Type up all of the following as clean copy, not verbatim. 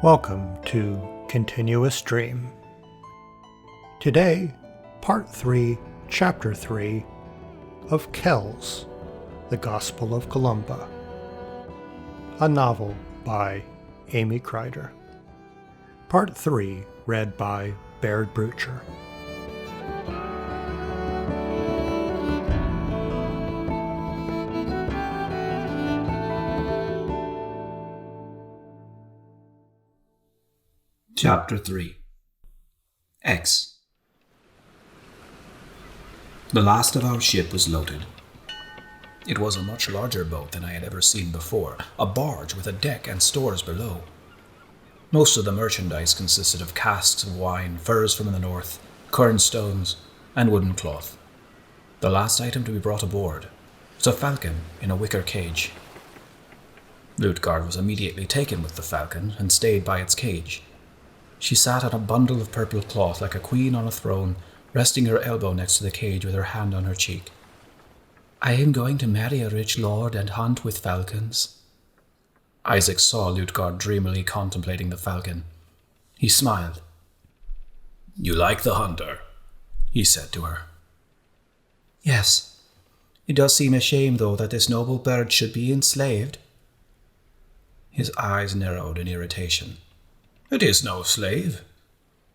Welcome to Continuous Dream. Today, Part 3, Chapter 3 of Kells, the Gospel of Columba, a novel by Amy Kreider. Part 3, read by Baird Brutscher. Chapter 3 X. The last of our ship was loaded. It was a much larger boat than I had ever seen before, a barge with a deck and stores below. Most of the merchandise consisted of casks of wine, furs from the north, currant stones, and wooden cloth. The last item to be brought aboard was a falcon in a wicker cage. Lutgard was immediately taken with the falcon and stayed by its cage. She sat on a bundle of purple cloth like a queen on a throne, resting her elbow next to the cage with her hand on her cheek. "I am going to marry a rich lord and hunt with falcons." Isaac saw Lutgard dreamily contemplating the falcon. He smiled. "You like the hunter?" he said to her. "Yes. It does seem a shame, though, that this noble bird should be enslaved." His eyes narrowed in irritation. "It is no slave.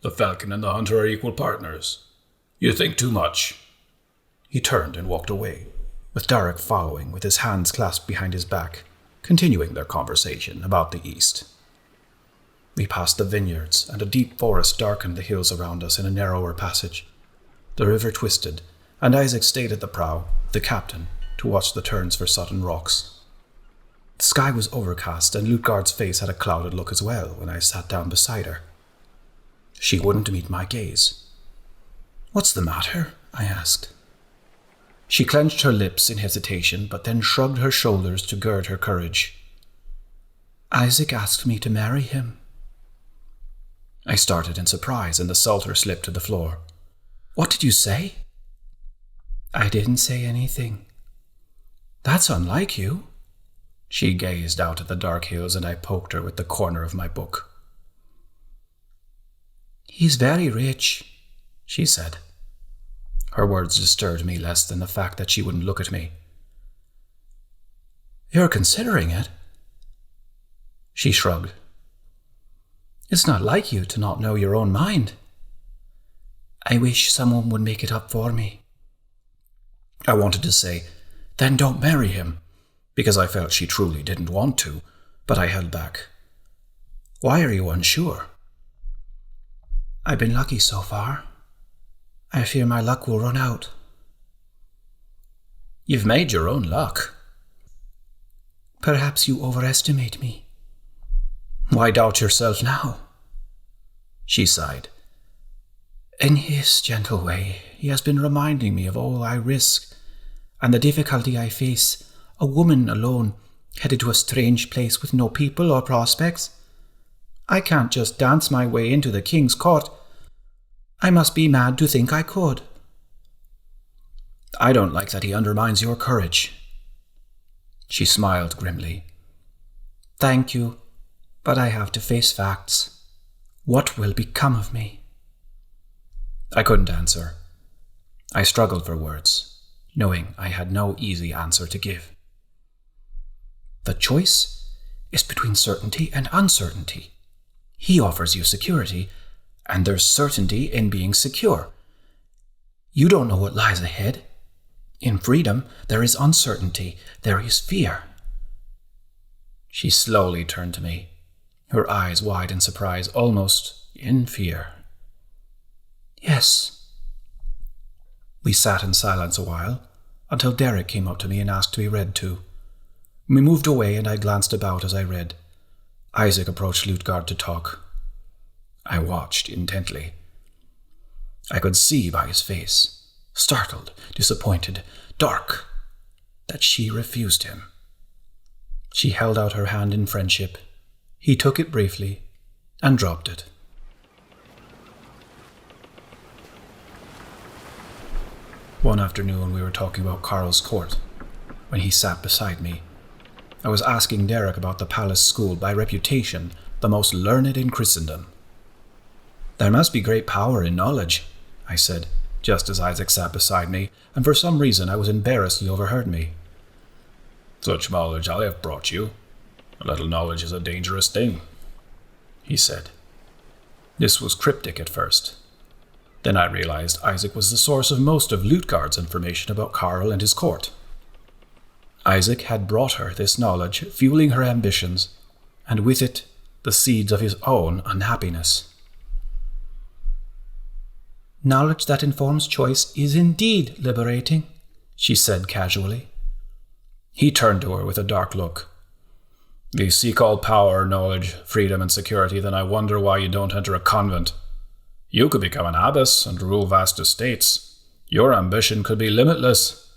The falcon and the hunter are equal partners. You think too much." He turned and walked away, with Derek following with his hands clasped behind his back, continuing their conversation about the east. We passed the vineyards, and a deep forest darkened the hills around us in a narrower passage. The river twisted, and Isaac stayed at the prow, the captain, to watch the turns for sudden rocks. The sky was overcast, and Lutgard's face had a clouded look as well when I sat down beside her. She wouldn't meet my gaze. "What's the matter?" I asked. She clenched her lips in hesitation, but then shrugged her shoulders to gird her courage. "Isaac asked me to marry him." I started in surprise, and the psalter slipped to the floor. "What did you say?" "I didn't say anything." "That's unlike you." She gazed out at the dark hills, and I poked her with the corner of my book. "He's very rich," she said. Her words disturbed me less than the fact that she wouldn't look at me. "You're considering it?" She shrugged. "It's not like you to not know your own mind." "I wish someone would make it up for me." I wanted to say, "Then don't marry him," because I felt she truly didn't want to, but I held back. "Why are you unsure?" "I've been lucky so far. I fear my luck will run out." "You've made your own luck." "Perhaps you overestimate me." "Why doubt yourself now?" She sighed. "In his gentle way, he has been reminding me of all I risk and the difficulty I face. A woman alone, headed to a strange place with no people or prospects. I can't just dance my way into the king's court. I must be mad to think I could." "I don't like that he undermines your courage." She smiled grimly. "Thank you, but I have to face facts. What will become of me?" I couldn't answer. I struggled for words, knowing I had no easy answer to give. "The choice is between certainty and uncertainty. He offers you security, and there's certainty in being secure. You don't know what lies ahead. In freedom, there is uncertainty, there is fear." She slowly turned to me, her eyes wide in surprise, almost in fear. "Yes." We sat in silence a while, until Derek came up to me and asked to be read to. We moved away, and I glanced about as I read. Isaac approached Lutgard to talk. I watched intently. I could see by his face, startled, disappointed, dark, that she refused him. She held out her hand in friendship. He took it briefly and dropped it. One afternoon we were talking about Carl's court, when he sat beside me. I was asking Derek about the palace school, by reputation the most learned in Christendom. There must be great power in knowledge, I said, just as Isaac sat beside me, and for some reason I was embarrassed he overheard me. Such knowledge I have brought you. A little knowledge is a dangerous thing, he said. This was cryptic at first. Then I realized Isaac was the source of most of Lutgard's information about Karl and his court. Isaac had brought her this knowledge, fueling her ambitions, and with it, the seeds of his own unhappiness. Knowledge that informs choice is indeed liberating, she said casually. He turned to her with a dark look. If you seek all power, knowledge, freedom, and security, then I wonder why you don't enter a convent. You could become an abbess and rule vast estates. Your ambition could be limitless.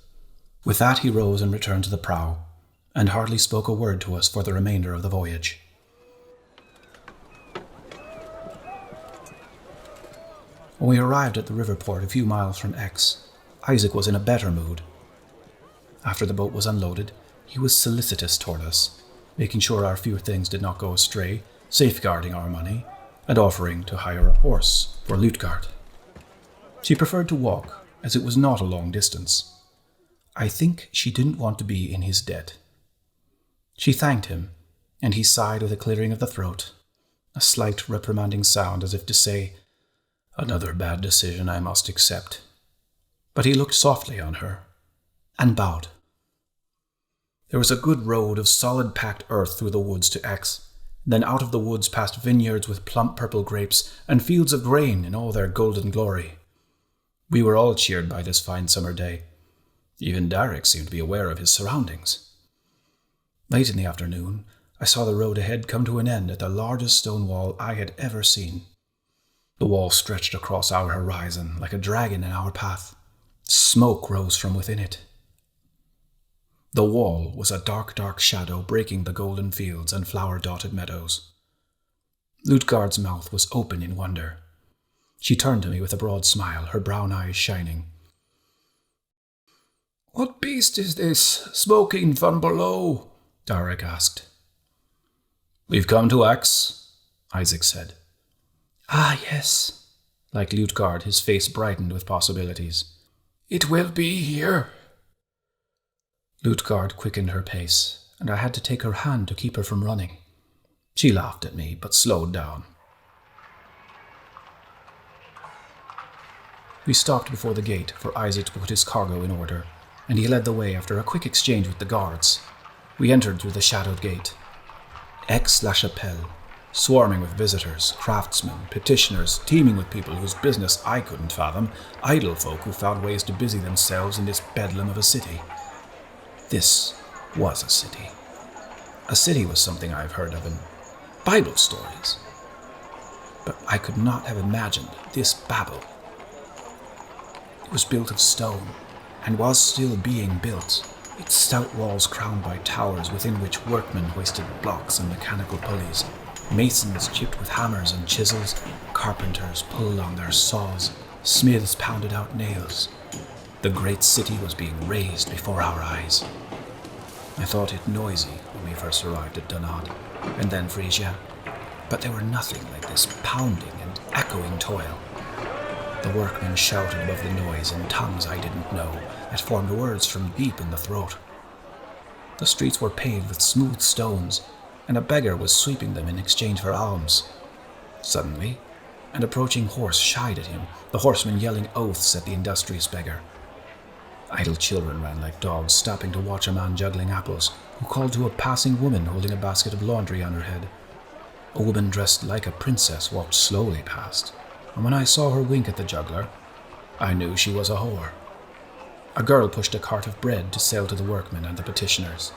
With that he rose and returned to the prow, and hardly spoke a word to us for the remainder of the voyage. When we arrived at the river port a few miles from X, Isaac was in a better mood. After the boat was unloaded, he was solicitous toward us, making sure our few things did not go astray, safeguarding our money, and offering to hire a horse for Lutgard. She preferred to walk, as it was not a long distance. I think she didn't want to be in his debt. She thanked him, and he sighed with a clearing of the throat, a slight reprimanding sound as if to say, "Another bad decision I must accept." But he looked softly on her, and bowed. There was a good road of solid packed earth through the woods to X, then out of the woods past vineyards with plump purple grapes and fields of grain in all their golden glory. We were all cheered by this fine summer day. Even Derek seemed to be aware of his surroundings. Late in the afternoon, I saw the road ahead come to an end at the largest stone wall I had ever seen. The wall stretched across our horizon like a dragon in our path. Smoke rose from within it. The wall was a dark, dark shadow breaking the golden fields and flower-dotted meadows. Lutgard's mouth was open in wonder. She turned to me with a broad smile, her brown eyes shining. "What beast is this, smoking from below?" Derek asked. "We've come to X," Isaac said. "Ah, yes." Like Lutgard, his face brightened with possibilities. "It will be here." Lutgard quickened her pace, and I had to take her hand to keep her from running. She laughed at me, but slowed down. We stopped before the gate for Isaac to put his cargo in order, and he led the way after a quick exchange with the guards. We entered through the shadowed gate. Aix-la-Chapelle, swarming with visitors, craftsmen, petitioners, teeming with people whose business I couldn't fathom, idle folk who found ways to busy themselves in this bedlam of a city. This was a city. A city was something I've heard of in Bible stories. But I could not have imagined this Babel. It was built of stone, and was still being built, its stout walls crowned by towers within which workmen hoisted blocks and mechanical pulleys, masons chipped with hammers and chisels, carpenters pulled on their saws, smiths pounded out nails. The great city was being raised before our eyes. I thought it noisy when we first arrived at Donad, and then Frisia, but there were nothing like this pounding and echoing toil. The workmen shouted above the noise in tongues I didn't know, that formed words from deep in the throat. The streets were paved with smooth stones, and a beggar was sweeping them in exchange for alms. Suddenly, an approaching horse shied at him, the horseman yelling oaths at the industrious beggar. Idle children ran like dogs, stopping to watch a man juggling apples, who called to a passing woman holding a basket of laundry on her head. A woman dressed like a princess walked slowly past, and when I saw her wink at the juggler, I knew she was a whore. A girl pushed a cart of bread to sell to the workmen and the petitioners.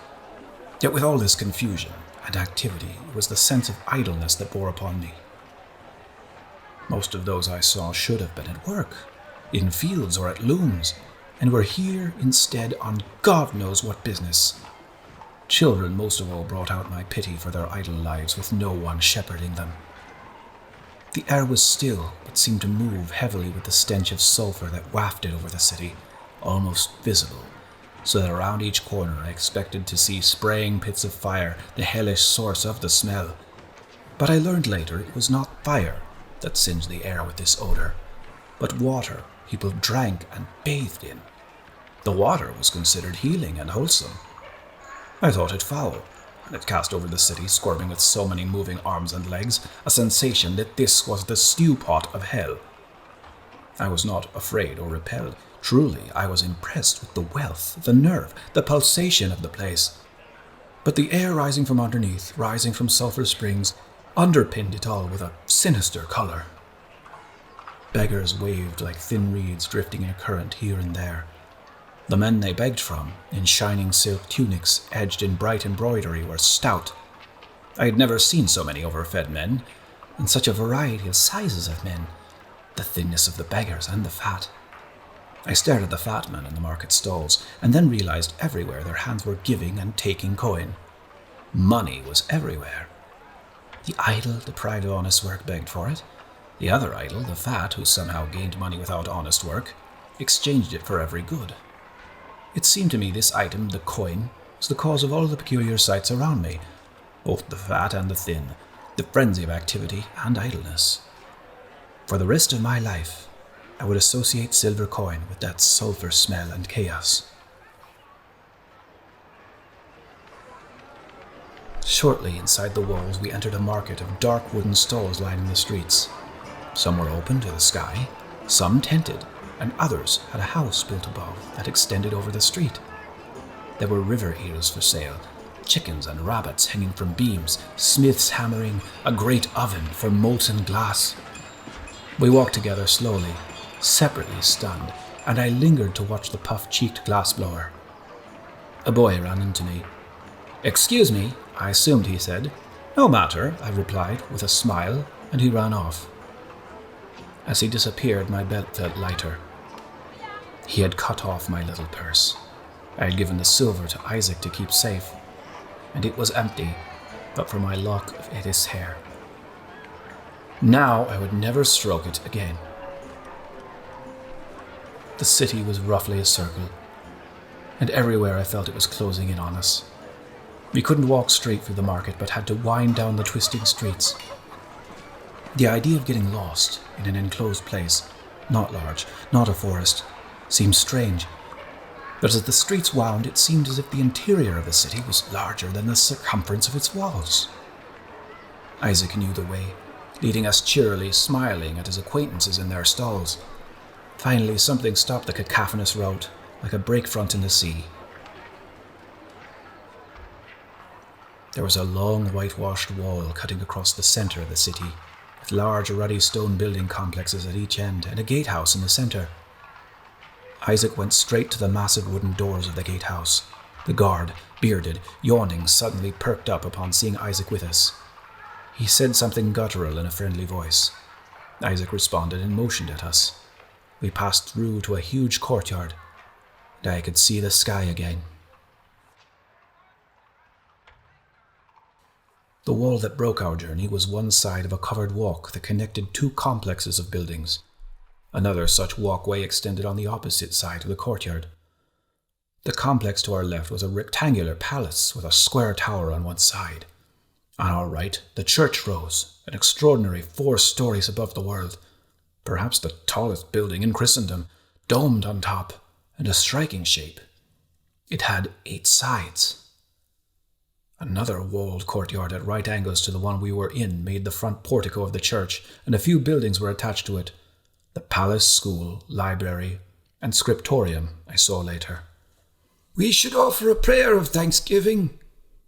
Yet with all this confusion and activity, it was the sense of idleness that bore upon me. Most of those I saw should have been at work, in fields or at looms, and were here instead on God knows what business. Children most of all brought out my pity for their idle lives with no one shepherding them. The air was still, but seemed to move heavily with the stench of sulphur that wafted over the city, almost visible, so that around each corner I expected to see spraying pits of fire, the hellish source of the smell. But I learned later it was not fire that singed the air with this odor, but water people drank and bathed in. The water was considered healing and wholesome. I thought it foul, and it cast over the city, squirming with so many moving arms and legs, a sensation that this was the stew pot of hell. I was not afraid or repelled. Truly, I was impressed with the wealth, the nerve, the pulsation of the place. But the air rising from underneath, rising from sulphur springs, underpinned it all with a sinister color. Beggars waved like thin reeds drifting in a current here and there. The men they begged from, in shining silk tunics edged in bright embroidery, were stout. I had never seen so many overfed men, and such a variety of sizes of men, the thinness of the beggars and the fat. I stared at the fat men in the market stalls, and then realized everywhere their hands were giving and taking coin. Money was everywhere. The idle, deprived of honest work, begged for it. The other idle, the fat, who somehow gained money without honest work, exchanged it for every good. It seemed to me this item, the coin, was the cause of all the peculiar sights around me, both the fat and the thin, the frenzy of activity and idleness. For the rest of my life, I would associate silver coin with that sulphur smell and chaos. Shortly inside the walls, we entered a market of dark wooden stalls lining the streets. Some were open to the sky, some tented, and others had a house built above that extended over the street. There were river eels for sale, chickens and rabbits hanging from beams, smiths hammering, a great oven for molten glass. We walked together slowly, separately stunned, and I lingered to watch the puff-cheeked glassblower. A boy ran into me. "Excuse me," I assumed he said. "No matter," I replied with a smile, and he ran off. As he disappeared, my belt felt lighter. He had cut off my little purse. I had given the silver to Isaac to keep safe, and it was empty, but for my lock of Edith's hair. Now I would never stroke it again. The city was roughly a circle, and everywhere I felt it was closing in on us. We couldn't walk straight through the market, but had to wind down the twisting streets. The idea of getting lost in an enclosed place, not large, not a forest, seemed strange. But as the streets wound, it seemed as if the interior of the city was larger than the circumference of its walls. Isaac knew the way, leading us cheerily, smiling at his acquaintances in their stalls. Finally, something stopped the cacophonous rout, like a breakfront in the sea. There was a long whitewashed wall cutting across the center of the city, with large ruddy stone building complexes at each end and a gatehouse in the center. Isaac went straight to the massive wooden doors of the gatehouse. The guard, bearded, yawning, suddenly perked up upon seeing Isaac with us. He said something guttural in a friendly voice. Isaac responded and motioned at us. We passed through to a huge courtyard, and I could see the sky again. The wall that broke our journey was one side of a covered walk that connected two complexes of buildings. Another such walkway extended on the opposite side of the courtyard. The complex to our left was a rectangular palace with a square tower on one side. On our right, the church rose, an extraordinary 4 stories above the world, perhaps the tallest building in Christendom, domed on top, and a striking shape. It had 8 sides. Another walled courtyard at right angles to the one we were in made the front portico of the church, and a few buildings were attached to it. The palace, school, library, and scriptorium I saw later. "We should offer a prayer of thanksgiving,"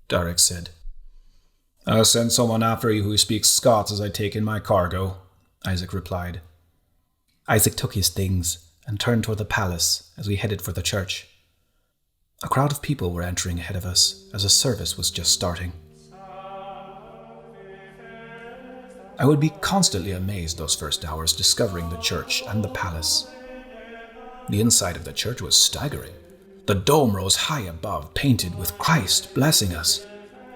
Derek said. "I'll send someone after you who speaks Scots as I take in my cargo," Isaac replied. Isaac took his things and turned toward the palace as we headed for the church. A crowd of people were entering ahead of us as a service was just starting. I would be constantly amazed those first hours discovering the church and the palace. The inside of the church was staggering. The dome rose high above, painted with Christ blessing us.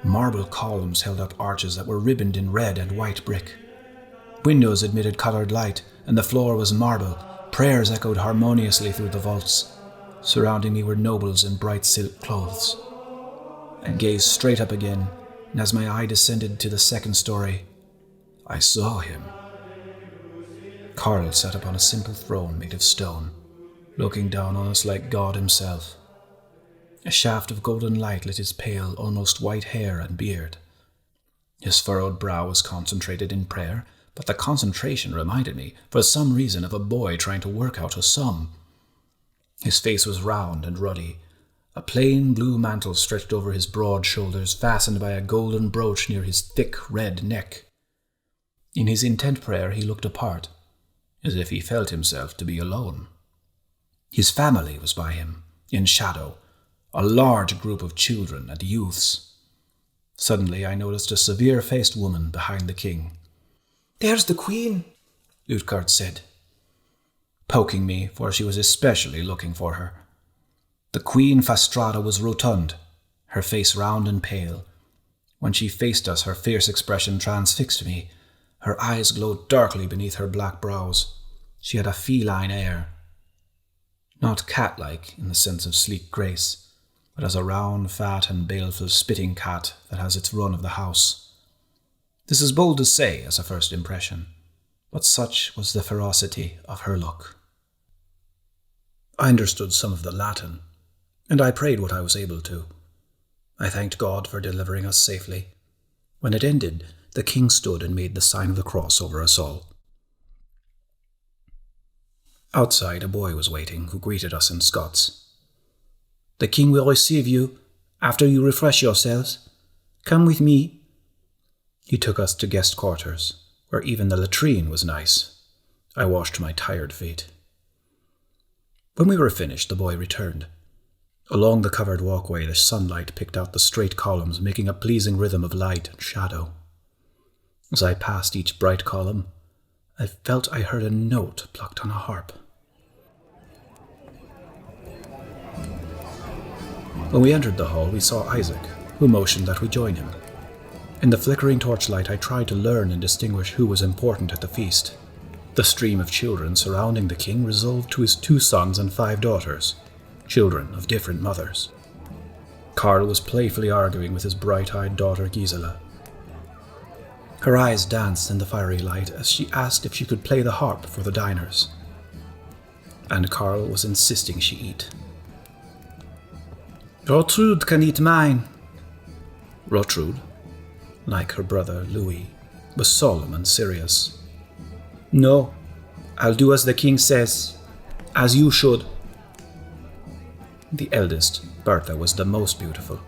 Marble columns held up arches that were ribboned in red and white brick. Windows admitted colored light, and the floor was marble. Prayers echoed harmoniously through the vaults. Surrounding me were nobles in bright silk clothes. I gazed straight up again, and as my eye descended to the second story, I saw him. Karl sat upon a simple throne made of stone, looking down on us like God himself. A shaft of golden light lit his pale, almost white hair and beard. His furrowed brow was concentrated in prayer, but the concentration reminded me, for some reason, of a boy trying to work out a sum. His face was round and ruddy. A plain blue mantle stretched over his broad shoulders, fastened by a golden brooch near his thick red neck. In his intent prayer he looked apart, as if he felt himself to be alone. His family was by him, in shadow, a large group of children and youths. Suddenly I noticed a severe-faced woman behind the king. "There's the queen," Utgard said, poking me, for she was especially looking for her. The queen Fastrada was rotund, her face round and pale. When she faced us, her fierce expression transfixed me. Her eyes glowed darkly beneath her black brows. She had a feline air, not cat-like in the sense of sleek grace, but as a round, fat, and baleful spitting cat that has its run of the house. This is bold to say as a first impression, but such was the ferocity of her look. I understood some of the Latin, and I prayed what I was able to. I thanked God for delivering us safely. When it ended, the king stood and made the sign of the cross over us all. Outside, a boy was waiting, who greeted us in Scots. "The king will receive you, after you refresh yourselves. Come with me." He took us to guest quarters, where even the latrine was nice. I washed my tired feet. When we were finished, the boy returned. Along the covered walkway, the sunlight picked out the straight columns, making a pleasing rhythm of light and shadow. As I passed each bright column, I felt I heard a note plucked on a harp. When we entered the hall, we saw Isaac, who motioned that we join him. In the flickering torchlight, I tried to learn and distinguish who was important at the feast. The stream of children surrounding the king resolved to his 2 sons and 5 daughters, children of different mothers. Karl was playfully arguing with his bright-eyed daughter Gisela. Her eyes danced in the fiery light as she asked if she could play the harp for the diners. And Karl was insisting she eat. "Rotrud can eat mine." Rotrud, like her brother Louis, was solemn and serious. "No, I'll do as the king says, as you should." The eldest, Bertha, was the most beautiful.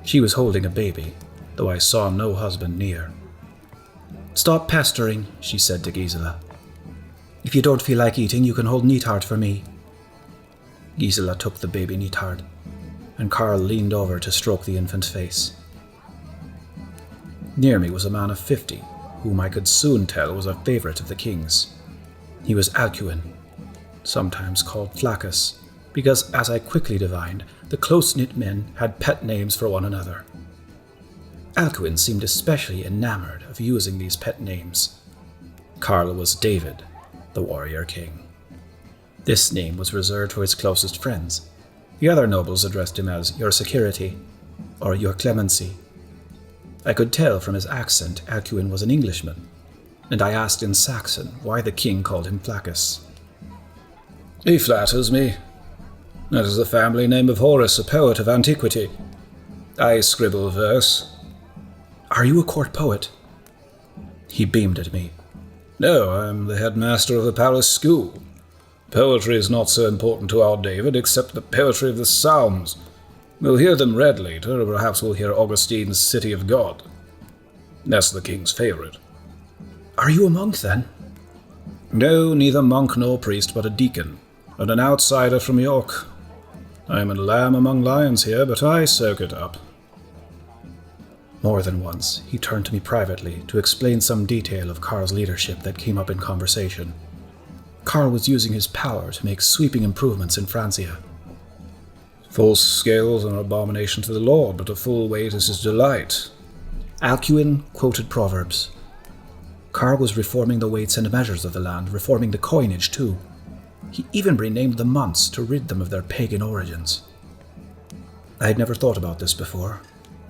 She was holding a baby, though I saw no husband near. "Stop pestering," she said to Gisela. "If you don't feel like eating, you can hold Neathard for me." Gisela took the baby Neathard, and Karl leaned over to stroke the infant's face. Near me was a man of 50, whom I could soon tell was a favourite of the king's. He was Alcuin, sometimes called Flaccus, because, as I quickly divined, the close-knit men had pet names for one another. Alcuin seemed especially enamored of using these pet names. Karl was David, the warrior king. This name was reserved for his closest friends. The other nobles addressed him as Your Security, or Your Clemency. I could tell from his accent Alcuin was an Englishman, and I asked in Saxon why the king called him Flaccus. "He flatters me. That is the family name of Horace, a poet of antiquity. I scribble verse." "Are you a court poet?" He beamed at me. "No, I am the headmaster of the palace school. Poetry is not so important to our David, except the poetry of the Psalms. We'll hear them read later, or perhaps we'll hear Augustine's City of God. That's the king's favourite." "Are you a monk, then?" "No, neither monk nor priest, but a deacon, and an outsider from York. I am a lamb among lions here, but I soak it up." More than once, he turned to me privately to explain some detail of Karl's leadership that came up in conversation. Karl was using his power to make sweeping improvements in Francia. "False scales are an abomination to the Lord, but a full weight is his delight." Alcuin quoted Proverbs. Karl was reforming the weights and measures of the land, reforming the coinage too. He even renamed the months to rid them of their pagan origins. I had never thought about this before.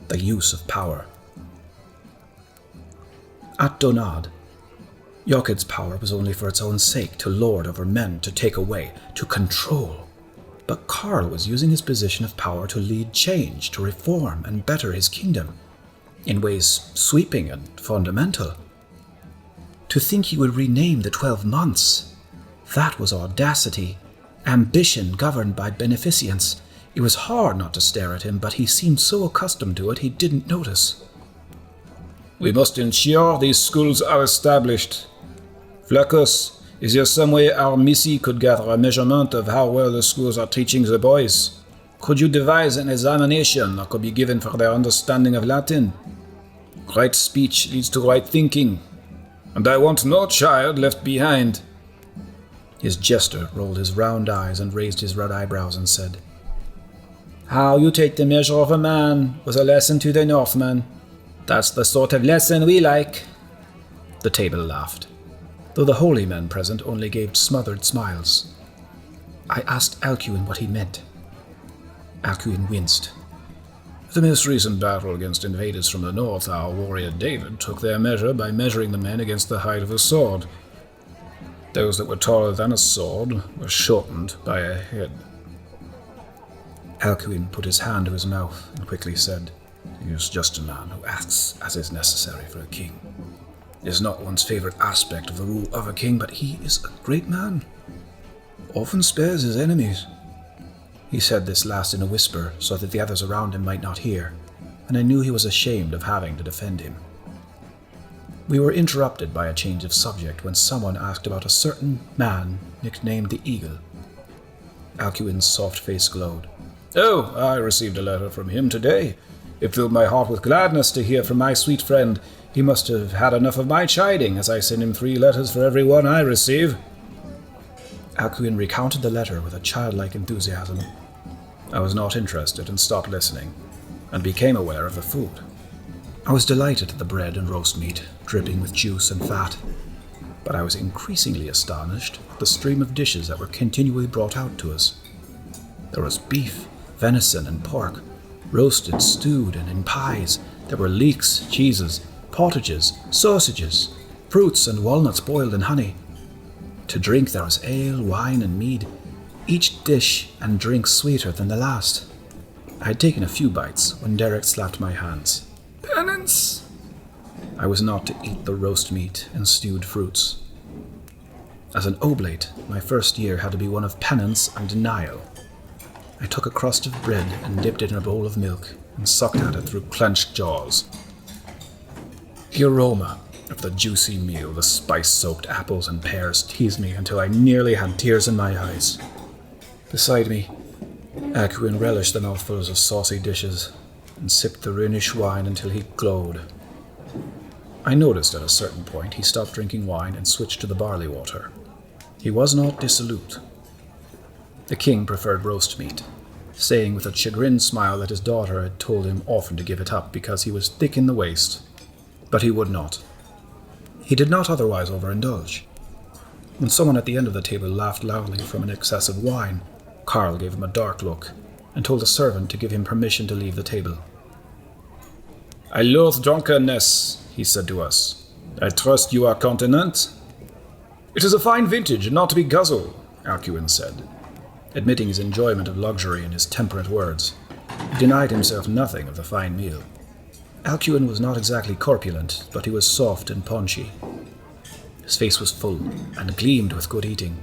The use of power. At Donad, Jochid's power was only for its own sake, to lord over men, to take away, to control. But Karl was using his position of power to lead change, to reform and better his kingdom, in ways sweeping and fundamental. To think he would rename the 12 months, that was audacity, ambition governed by beneficence. It was hard not to stare at him, but he seemed so accustomed to it he didn't notice. We must ensure these schools are established. Flaccus, is there some way our Missy could gather a measurement of how well the schools are teaching the boys? Could you devise an examination that could be given for their understanding of Latin? Right speech leads to right thinking, and I want no child left behind. His jester rolled his round eyes and raised his red eyebrows and said, How you take the measure of a man was a lesson to the Northmen. That's the sort of lesson we like. The table laughed, though the holy men present only gave smothered smiles. I asked Alcuin what he meant. Alcuin winced. The most recent battle against invaders from the north, our warrior David took their measure by measuring the men against the height of a sword. Those that were taller than a sword were shortened by a head. Alcuin put his hand to his mouth and quickly said, He is just a man who acts as is necessary for a king. It is not one's favorite aspect of the rule of a king, but he is a great man. Often spares his enemies. He said this last in a whisper so that the others around him might not hear, and I knew he was ashamed of having to defend him. We were interrupted by a change of subject when someone asked about a certain man nicknamed the Eagle. Alcuin's soft face glowed. Oh, I received a letter from him today. It filled my heart with gladness to hear from my sweet friend. He must have had enough of my chiding, as I send him 3 letters for every one I receive. Alcuin recounted the letter with a childlike enthusiasm. I was not interested and stopped listening, and became aware of the food. I was delighted at the bread and roast meat, dripping with juice and fat, but I was increasingly astonished at the stream of dishes that were continually brought out to us. There was beef, venison, and pork, roasted, stewed, and in pies. There were leeks, cheeses, pottages, sausages, fruits, and walnuts boiled in honey. To drink there was ale, wine, and mead, each dish and drink sweeter than the last. I had taken a few bites when Derek slapped my hands. Penance! I was not to eat the roast meat and stewed fruits. As an oblate, my first year had to be one of penance and denial. I took a crust of bread and dipped it in a bowl of milk and sucked at it through clenched jaws. The aroma of the juicy meal, the spice-soaked apples and pears teased me until I nearly had tears in my eyes. Beside me, Alcuin relished the mouthfuls of saucy dishes and sipped the Rhenish wine until he glowed. I noticed at a certain point he stopped drinking wine and switched to the barley water. He was not dissolute. The king preferred roast meat, saying with a chagrined smile that his daughter had told him often to give it up because he was thick in the waist. But he would not. He did not otherwise overindulge. When someone at the end of the table laughed loudly from an excess of wine, Karl gave him a dark look and told a servant to give him permission to leave the table. I loathe drunkenness, he said to us. I trust you are continent? It is a fine vintage and not to be guzzled, Alcuin said, admitting his enjoyment of luxury in his temperate words. He denied himself nothing of the fine meal. Alcuin was not exactly corpulent, but he was soft and paunchy. His face was full and gleamed with good eating.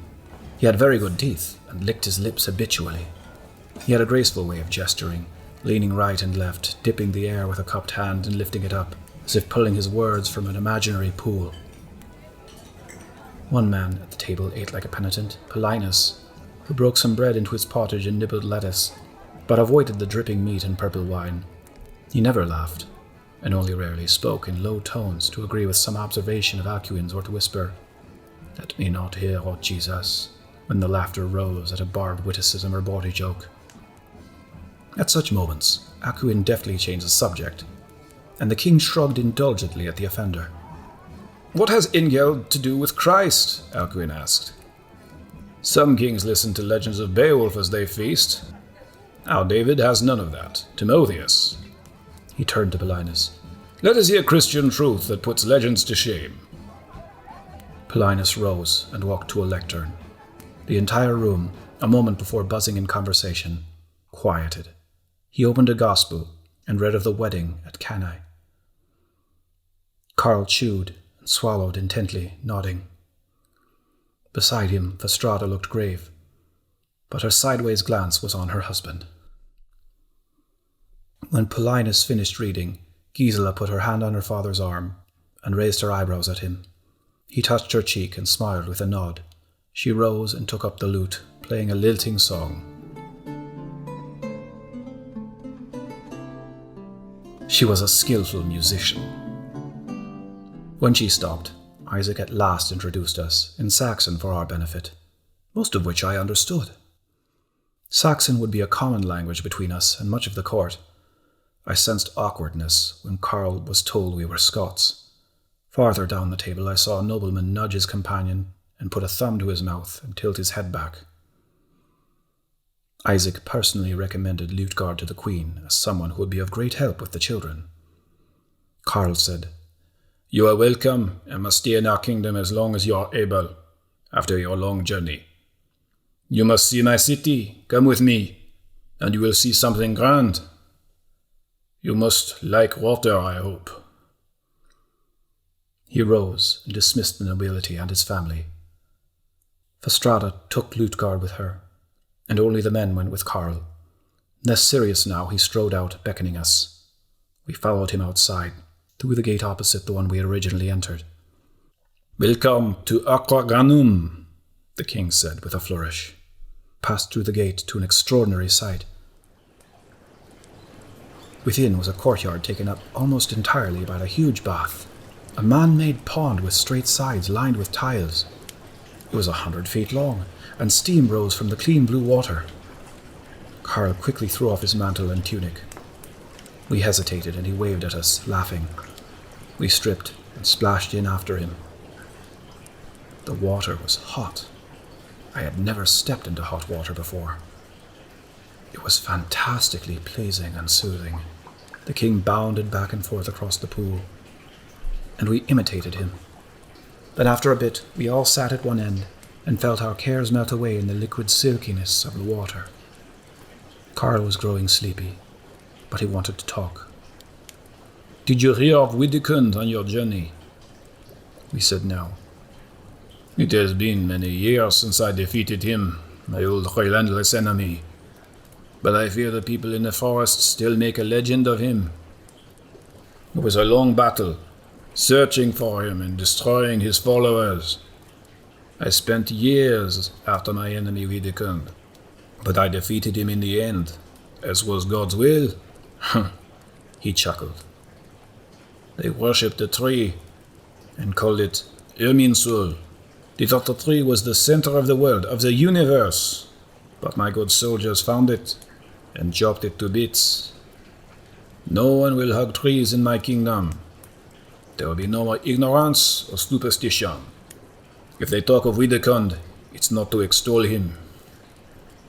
He had very good teeth and licked his lips habitually. He had a graceful way of gesturing, leaning right and left, dipping the air with a cupped hand and lifting it up, as if pulling his words from an imaginary pool. One man at the table ate like a penitent, Paulinus, who broke some bread into his pottage and nibbled lettuce, but avoided the dripping meat and purple wine. He never laughed, and only rarely spoke in low tones to agree with some observation of Alcuin's or to whisper, "Let me not hear, O Jesus," when the laughter rose at a barbed witticism or bawdy joke. At such moments, Alcuin deftly changed the subject, and the king shrugged indulgently at the offender. What has Ingeld to do with Christ? Alcuin asked. Some kings listen to legends of Beowulf as they feast. Our David has none of that. Timotheus. He turned to Paulinus. Let us hear Christian truth that puts legends to shame. Paulinus rose and walked to a lectern. The entire room, a moment before buzzing in conversation, quieted. He opened a gospel and read of the wedding at Cana. Carl chewed and swallowed intently, nodding. Beside him, Fastrada looked grave, but her sideways glance was on her husband. When Paulinus finished reading, Gisela put her hand on her father's arm and raised her eyebrows at him. He touched her cheek and smiled with a nod. She rose and took up the lute, playing a lilting song. She was a skillful musician. When she stopped, Isaac at last introduced us, in Saxon for our benefit, most of which I understood. Saxon would be a common language between us and much of the court. I sensed awkwardness when Carl was told we were Scots. Farther down the table I saw a nobleman nudge his companion and put a thumb to his mouth and tilt his head back. Isaac personally recommended Lutgard to the Queen as someone who would be of great help with the children. Carl said, "You are welcome and must stay in our kingdom as long as you are able, after your long journey. You must see my city. Come with me, and you will see something grand. You must like water, I hope." He rose and dismissed the nobility and his family. Fastrada took Lutgard with her, and only the men went with Carl. Less serious now, he strode out, beckoning us. We followed him outside, through the gate opposite the one we had originally entered. "Welcome to Aquagranum," the king said with a flourish. Passed through the gate to an extraordinary sight. Within was a courtyard taken up almost entirely by a huge bath, a man-made pond with straight sides lined with tiles. It was 100 feet long, and steam rose from the clean blue water. Carl quickly threw off his mantle and tunic. We hesitated, and he waved at us, laughing. We stripped and splashed in after him. The water was hot. I had never stepped into hot water before. It was fantastically pleasing and soothing. The king bounded back and forth across the pool, and we imitated him. Then after a bit, we all sat at one end and felt our cares melt away in the liquid silkiness of the water. Carl was growing sleepy, but he wanted to talk. "Did you hear of Widekund on your journey?" We said no. "It has been many years since I defeated him, my old relentless enemy. But I fear the people in the forest still make a legend of him. It was a long battle, searching for him and destroying his followers. I spent years after my enemy Widekund, but I defeated him in the end, as was God's will." He chuckled. "They worshipped the tree and called it Irminsul. They thought the tree was the center of the world, of the universe. But my good soldiers found it and chopped it to bits. No one will hug trees in my kingdom. There will be no more ignorance or superstition. If they talk of Widekund, it's not to extol him.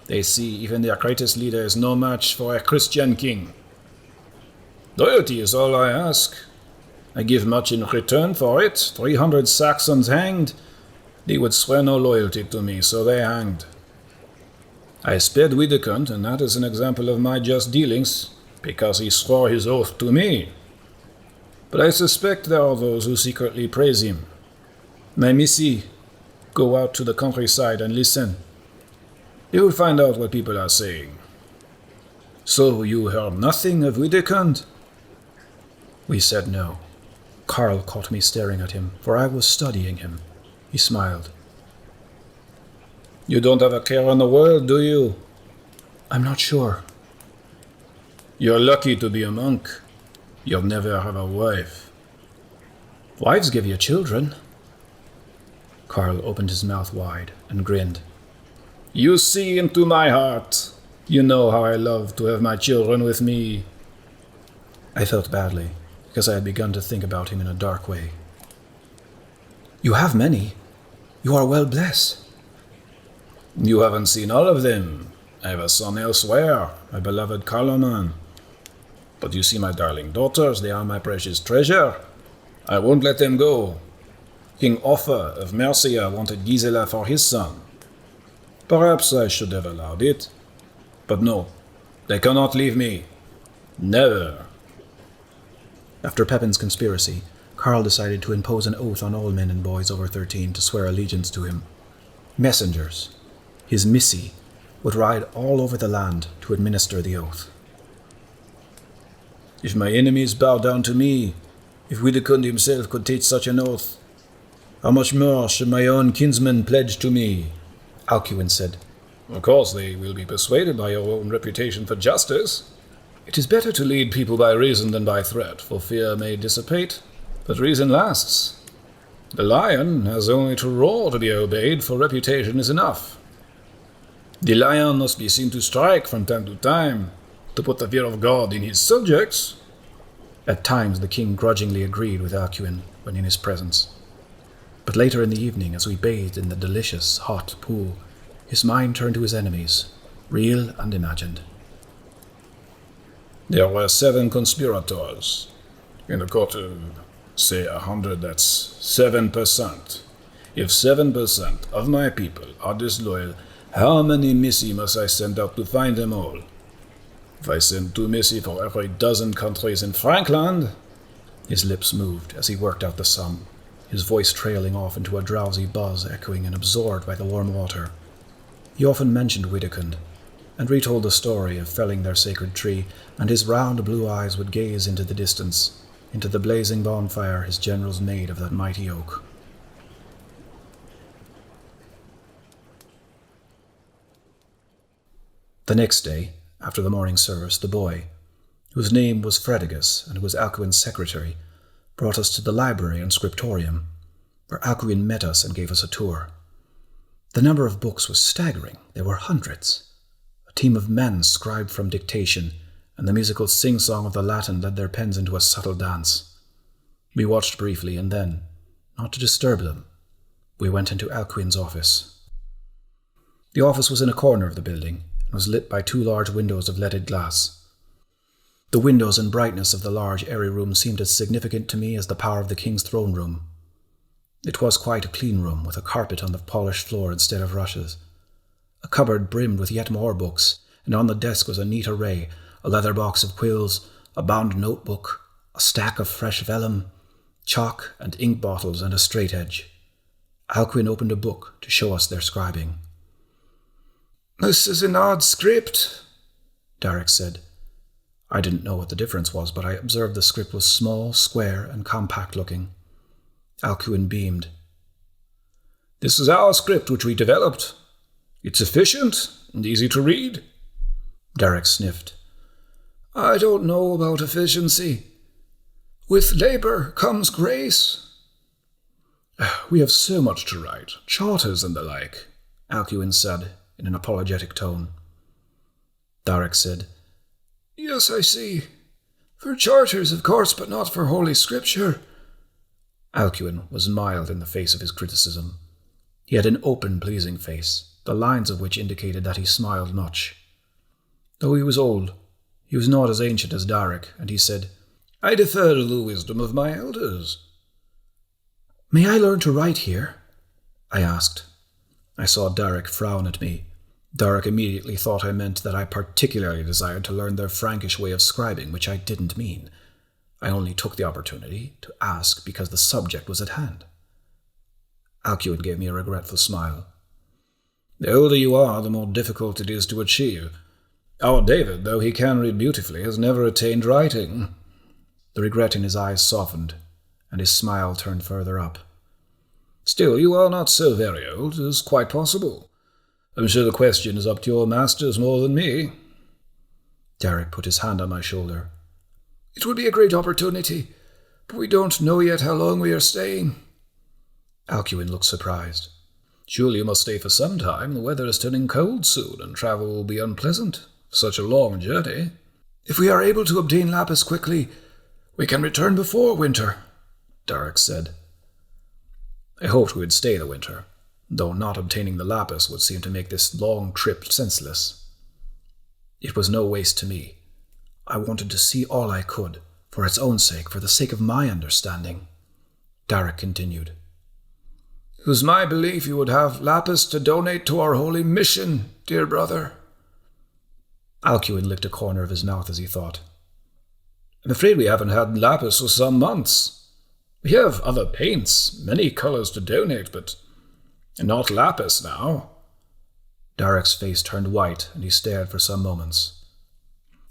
They see even their greatest leader is no match for a Christian king. Loyalty is all I ask. I give much in return for it. 300 Saxons hanged. They would swear no loyalty to me, so they hanged. I spared Widekund, and that is an example of my just dealings, because he swore his oath to me. But I suspect there are those who secretly praise him. My missy, go out to the countryside and listen. You will find out what people are saying. So you heard nothing of Widekund?" We said no. Carl caught me staring at him, for I was studying him. He smiled. "You don't have a care in the world, do you?" "I'm not sure." "You're lucky to be a monk. You'll never have a wife." "Wives give you children." Carl opened his mouth wide and grinned. "You see into my heart. You know how I love to have my children with me." I felt badly, because I had begun to think about him in a dark way. "You have many. You are well blessed." "You haven't seen all of them. I have a son elsewhere, my beloved Carloman." But you see my darling daughters, they are my precious treasure. I won't let them go. King Offa of Mercia wanted Gisela for his son. Perhaps I should have allowed it. But no, they cannot leave me. Never. After Pepin's conspiracy, Karl decided to impose an oath on all men and boys over 13 to swear allegiance to him. Messengers, his missi, would ride all over the land to administer the oath. If my enemies bow down to me, if Widdecund himself could take such an oath, how much more should my own kinsmen pledge to me? Alcuin said. Of course they will be persuaded by your own reputation for justice. It is better to lead people by reason than by threat, for fear may dissipate, but reason lasts. The lion has only to roar to be obeyed, for reputation is enough. The lion must be seen to strike from time to time, to put the fear of God in his subjects. At times the king grudgingly agreed with Alcuin when in his presence. But later in the evening, as we bathed in the delicious, hot pool, his mind turned to his enemies, real and imagined. There were 7 conspirators. In a court of, say, 100, that's 7%. If 7% of my people are disloyal, how many missi must I send out to find them all? If I send 2 missi for every dozen countries in Frankland... His lips moved as he worked out the sum, his voice trailing off into a drowsy buzz echoing and absorbed by the warm water. He often mentioned Widdecund, and retold the story of felling their sacred tree, and his round blue eyes would gaze into the distance, into the blazing bonfire his generals made of that mighty oak. The next day, after the morning service, the boy, whose name was Fredegus and who was Alcuin's secretary, brought us to the library and scriptorium, where Alcuin met us and gave us a tour. The number of books was staggering. There were hundreds. A team of men scribed from dictation, and the musical sing-song of the Latin led their pens into a subtle dance. We watched briefly, and then, not to disturb them, we went into Alcuin's office. The office was in a corner of the building, and was lit by 2 large windows of leaded glass. The windows and brightness of the large, airy room seemed as significant to me as the power of the king's throne room. It was quite a clean room, with a carpet on the polished floor instead of rushes. A cupboard brimmed with yet more books, and on the desk was a neat array, a leather box of quills, a bound notebook, a stack of fresh vellum, chalk and ink bottles, and a straight edge. Alcuin opened a book to show us their scribing. "This is an odd script," Derek said. I didn't know what the difference was, but I observed the script was small, square, and compact-looking. Alcuin beamed. "This is our script which we developed. It's efficient and easy to read." Derek sniffed. "I don't know about efficiency. With labor comes grace." "We have so much to write, charters and the like," Alcuin said in an apologetic tone. Derek said, "Yes, I see. For charters, of course, but not for Holy Scripture." Alcuin was mild in the face of his criticism. He had an open, pleasing face, the lines of which indicated that he smiled much. Though he was old, he was not as ancient as Derek, and he said, "I defer to the wisdom of my elders." "May I learn to write here?" I asked. I saw Derek frown at me. Derek immediately thought I meant that I particularly desired to learn their Frankish way of scribing, which I didn't mean. I only took the opportunity to ask because the subject was at hand. Alcuin gave me a regretful smile. "The older you are, the more difficult it is to achieve. Our David, though he can read beautifully, has never attained writing." The regret in his eyes softened, and his smile turned further up. "Still, you are not so very old. It is quite possible. I'm sure the question is up to your masters more than me." Derek put his hand on my shoulder. "It would be a great opportunity, but we don't know yet how long we are staying." Alcuin looked surprised. "Surely you must stay for some time. The weather is turning cold soon, and travel will be unpleasant for such a long journey." "If we are able to obtain lapis quickly, we can return before winter," Derek said. I hoped we would stay the winter, though not obtaining the lapis would seem to make this long trip senseless. It was no waste to me. I wanted to see all I could, for its own sake, for the sake of my understanding. Darek continued. It was my belief you would have lapis to donate to our holy mission, dear brother. Alcuin licked a corner of his mouth as he thought. I'm afraid we haven't had lapis for some months. We have other paints, many colors to donate, but not lapis now. Darek's face turned white, and he stared for some moments.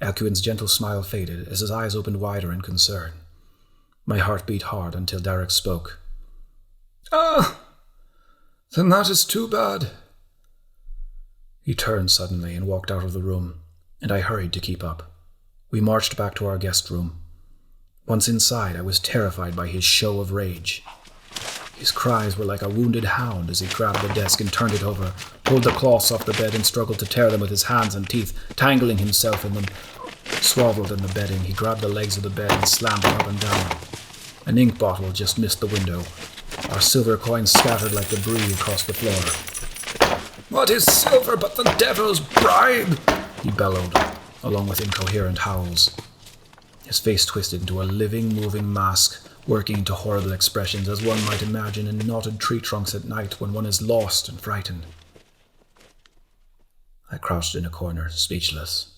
Alcuin's gentle smile faded as his eyes opened wider in concern. My heart beat hard until Darek spoke. Ah, then that is too bad. He turned suddenly and walked out of the room, and I hurried to keep up. We marched back to our guest room. Once inside, I was terrified by his show of rage. His cries were like a wounded hound as he grabbed the desk and turned it over, pulled the cloths off the bed and struggled to tear them with his hands and teeth, tangling himself in them. Swaddled in the bedding, he grabbed the legs of the bed and slammed them up and down. An ink bottle just missed the window. Our silver coins scattered like debris across the floor. What is silver but the devil's bribe? He bellowed, along with incoherent howls. His face twisted into a living, moving mask, working into horrible expressions as one might imagine in knotted tree trunks at night when one is lost and frightened. I crouched in a corner, speechless.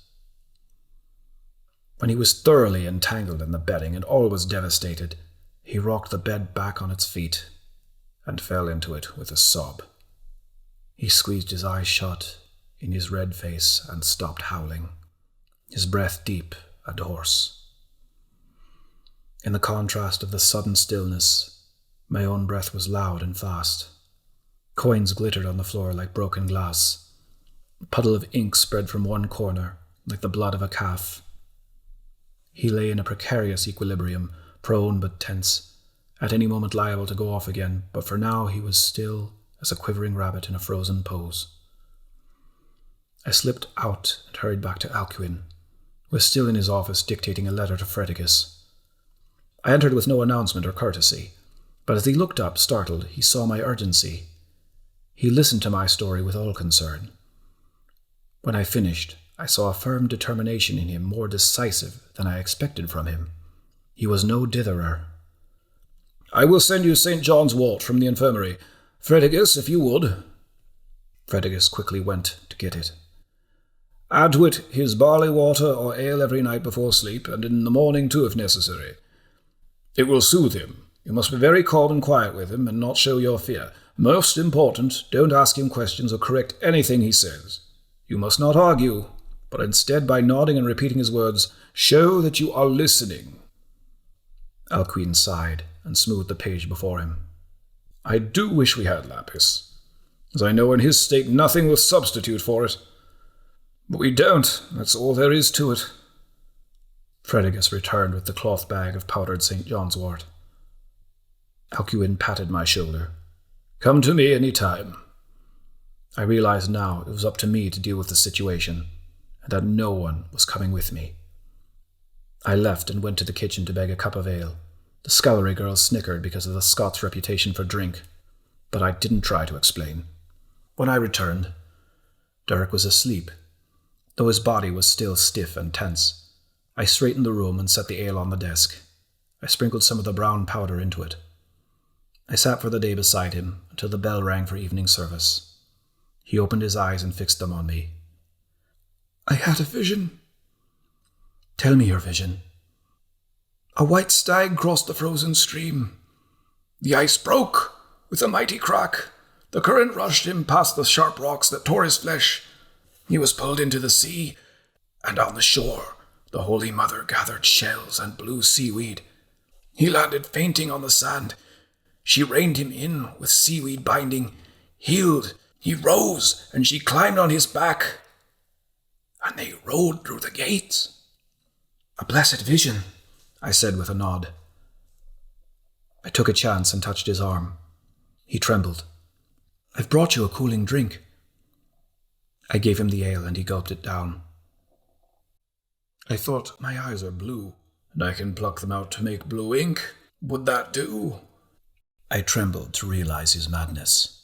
When he was thoroughly entangled in the bedding and all was devastated, he rocked the bed back on its feet and fell into it with a sob. He squeezed his eyes shut in his red face and stopped howling, his breath deep and hoarse. In the contrast of the sudden stillness, my own breath was loud and fast. Coins glittered on the floor like broken glass. A puddle of ink spread from one corner, like the blood of a calf. He lay in a precarious equilibrium, prone but tense, at any moment liable to go off again, but for now he was still as a quivering rabbit in a frozen pose. I slipped out and hurried back to Alcuin, who was still in his office dictating a letter to Fredegus. I entered with no announcement or courtesy, but as he looked up, startled, he saw my urgency. He listened to my story with all concern. When I finished, I saw a firm determination in him more decisive than I expected from him. He was no ditherer. I will send you St. John's wort from the infirmary. Fredegus, if you would. Fredegus quickly went to get it. Add to it his barley water or ale every night before sleep, and in the morning too if necessary. It will soothe him. You must be very calm and quiet with him and not show your fear. Most important, don't ask him questions or correct anything he says. You must not argue, but instead, by nodding and repeating his words, show that you are listening. Alcuin sighed and smoothed the page before him. I do wish we had lapis, as I know in his state nothing will substitute for it. But we don't, that's all there is to it. Fredegus returned with the cloth bag of powdered St. John's wort. Alcuin patted my shoulder. Come to me any time. I realized now it was up to me to deal with the situation, and that no one was coming with me. I left and went to the kitchen to beg a cup of ale. The scullery girls snickered because of the Scots' reputation for drink, but I didn't try to explain. When I returned, Darek was asleep, though his body was still stiff and tense. I straightened the room and set the ale on the desk. I sprinkled some of the brown powder into it. I sat for the day beside him until the bell rang for evening service. He opened his eyes and fixed them on me. I had a vision. Tell me your vision. A white stag crossed the frozen stream. The ice broke with a mighty crack. The current rushed him past the sharp rocks that tore his flesh. He was pulled into the sea, and on the shore, the Holy Mother gathered shells and blue seaweed. He landed fainting on the sand. She reined him in with seaweed binding. Healed, he rose, and she climbed on his back. And they rode through the gates. A blessed vision, I said with a nod. I took a chance and touched his arm. He trembled. I've brought you a cooling drink. I gave him the ale and he gulped it down. I thought my eyes are blue, and I can pluck them out to make blue ink. Would that do? I trembled to realize his madness.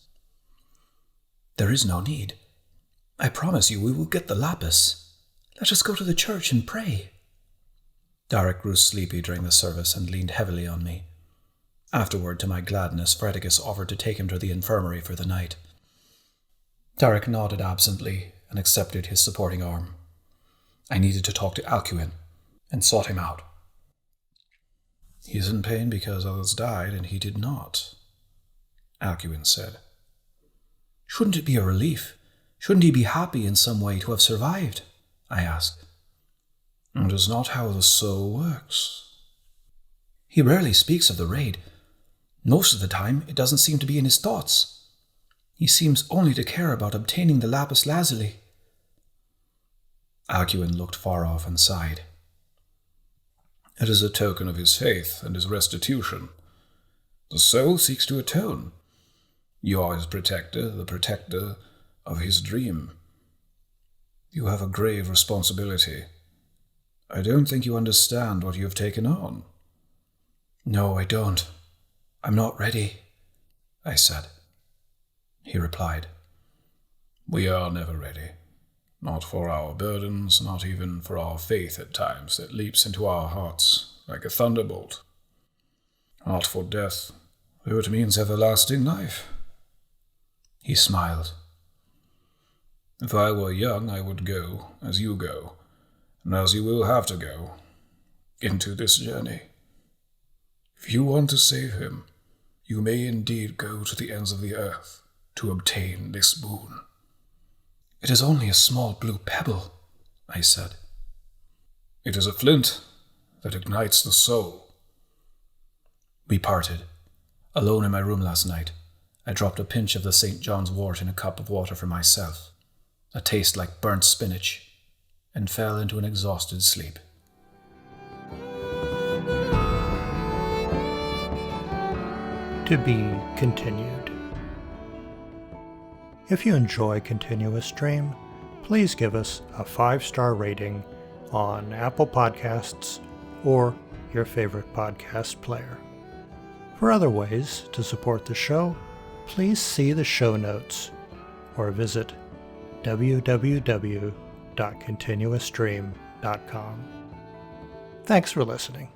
There is no need. I promise you we will get the lapis. Let us go to the church and pray. Darek grew sleepy during the service and leaned heavily on me. Afterward, to my gladness, Fredicus offered to take him to the infirmary for the night. Darek nodded absently and accepted his supporting arm. I needed to talk to Alcuin and sought him out. "He is in pain because others died and he did not," Alcuin said. "Shouldn't it be a relief? Shouldn't he be happy in some way to have survived?" I asked. "It is not how the soul works." "He rarely speaks of the raid. Most of the time, it doesn't seem to be in his thoughts. He seems only to care about obtaining the lapis lazuli." Alcuin looked far off and sighed. "It is a token of his faith and his restitution. The soul seeks to atone. You are his protector, the protector of his dream. You have a grave responsibility. I don't think you understand what you have taken on." "No, I don't. I'm not ready," I said. He replied, "We are never ready. Not for our burdens, not even for our faith at times that leaps into our hearts like a thunderbolt. Not for death, though it means everlasting life." He smiled. "If I were young, I would go as you go, and as you will have to go, into this journey. If you want to save him, you may indeed go to the ends of the earth to obtain this boon." "It is only a small blue pebble," I said. "It is a flint that ignites the soul." We parted. Alone in my room last night, I dropped a pinch of the St. John's wort in a cup of water for myself, a taste like burnt spinach, and fell into an exhausted sleep. To be continued. If you enjoy Continuous Stream, please give us a 5-star rating on Apple Podcasts or your favorite podcast player. For other ways to support the show, please see the show notes or visit www.continuousstream.com. Thanks for listening.